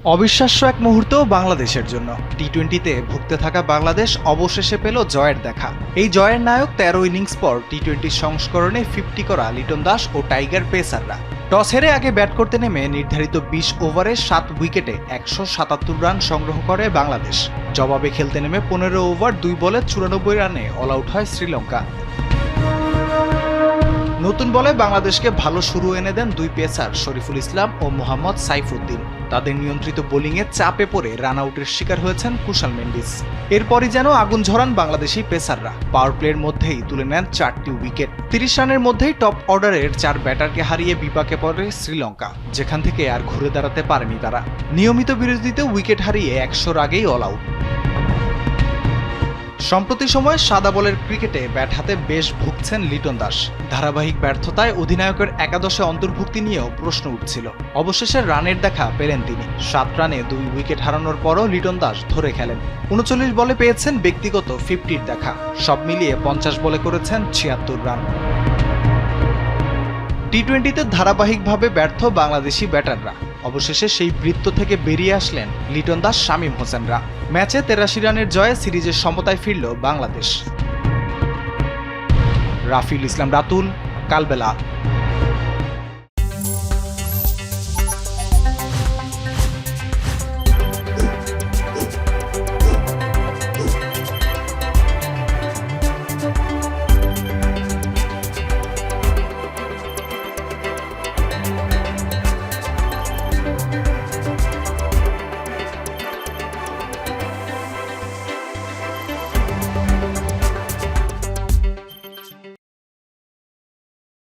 অবিশ্বাস্য এক মুহূর্ত বাংলাদেশের জন্য। টি-টোয়েন্টিতে ভুগতে থাকা বাংলাদেশ অবশেষে পেল জয়ের দেখা। এই জয়ের নায়ক ১৩ ইনিংস পর টি-টোয়েন্টি সংস্করণে 50 করা লিটন দাস ও টাইগার পেসাররা। টস হেরে আগে ব্যাট করতে নেমে নির্ধারিত ২০ ওভারে ৭ উইকেটে ১৭৭ রান সংগ্রহ করে বাংলাদেশ। জবাবে খেলতে নেমে ১৫ ওভার ২ বলে ৯৪ রানে অল আউট হয় শ্রীলঙ্কা। নতুন বলে বাংলাদেশকে ভালো শুরু এনে দেন দুই পেসার শরীফুল ইসলাম ও মোহাম্মদ সাইফুদ্দিন। তাদের নিয়ন্ত্রিত বোলিংয়ে চাপে পড়ে রান আউটের শিকার হয়েছেন কুশাল মেন্ডিস। এরপরই যেন আগুন ঝরান বাংলাদেশি পেসাররা। পাওয়ার প্লের মধ্যেই তুলে নেন ৪টি উইকেট। ৩০ রানের মধ্যেই টপ অর্ডারের ৪ ব্যাটারকে হারিয়ে বিপাকে পড়ে শ্রীলঙ্কা, যেখান থেকে আর ঘুরে দাঁড়াতে পারেনি তারা। নিয়মিত বিরতিতে উইকেট হারিয়ে ১০০-র আগেই অল আউট। সম্প্রতি সময়ে সাদা বলের ক্রিকেটে ব্যাট হাতে বেশ ভুগছেন লিটন দাস। ধারাবাহিক ব্যর্থতায় অধিনায়কের একাদশে অন্তর্ভুক্তি নিয়েও প্রশ্ন উঠছিল। অবশেষে রানের দেখা পেলেন তিনি। ৭ রানে ২ উইকেট হারানোর পরও লিটন দাস ধরে খেলেন। ৩৯ বলে পেয়েছেন ব্যক্তিগত 50-র দেখা। সব মিলিয়ে ৫০ বলে করেছেন ৭৬ রান। টি-টোয়েন্টিতে ধারাবাহিকভাবে ব্যর্থ বাংলাদেশি ব্যাটাররা। অবশেষে সেই বৃত্ত থেকে বেরিয়ে আসলেন লিটন দাস, শামীম হোসেনরা। ম্যাচে ৮৩ রানের জয়ে সিরিজের সমতায় ফিরল বাংলাদেশ। রাফিউল ইসলাম রাতুল, কালবেলা।